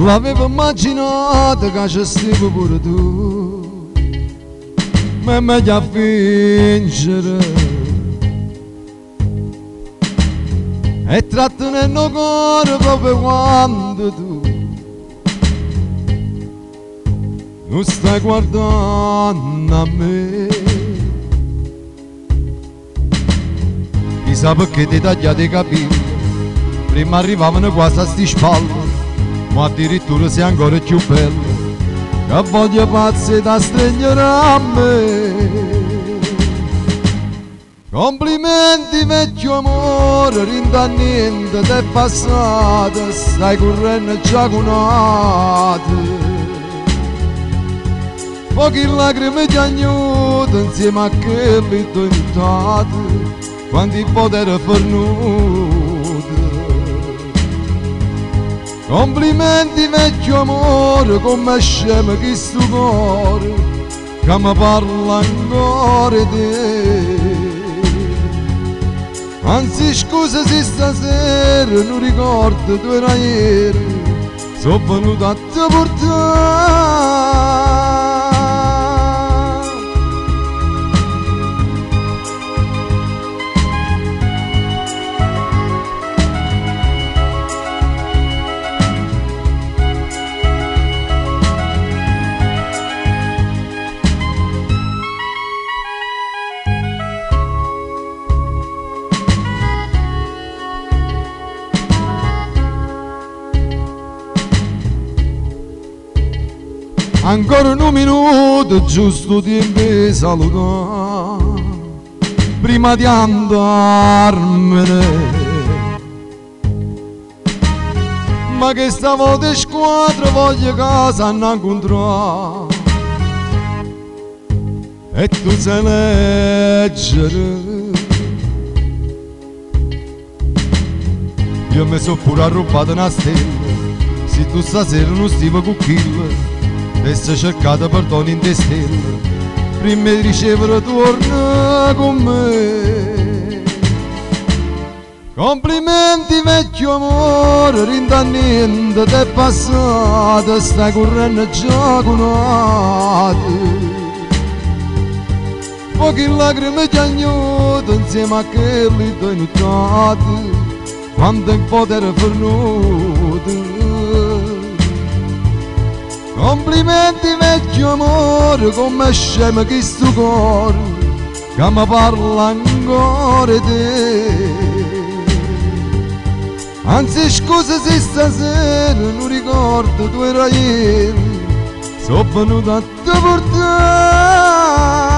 l'avevo immaginato che ci stivi pure tu, ma è meglio a fingere e trattenendo il cuore proprio quando tu non stai guardando a me. Chissà perché ti tagliate i capelli, prima arrivavano quasi a sti spalle, ma addirittura sei ancora più bello, che voglio pazze da stringere a me. Complimenti vecchio amore, rinda niente t'è passato, stai correndo già con altri. Poche lacrime ti agnuto insieme a quelli t'ho invitate, quando il potere fornuto. Complimenti vecchio amore, come scemo chi sto cuore, che mi parla ancora di te. Anzi scusa se stasera non ricordo tu era ieri, sono venuto a te portare. Ancora un minuto giusto ti salutare prima di andarmene, ma che stavolta in squadra voglio casa a incontrare e tu sai leggere. Io mi sono pure arrubbato una stella, se tu stasera non stivi con kill e se cercate perdono in te stelle, prima di ricevere torna con me. Complimenti vecchio amore, rinda niente t'è passato, stai correndo già con altri. Poche lacrime ti agnuto insieme a quelli t'ho inutati, quando il potere fornuto. Complimenti vecchio amore, come scemo chi sto cuore, che mi parla ancora di te. Anzi scusa se stasera non ricordo tu era ieri, sono venuto a te portare.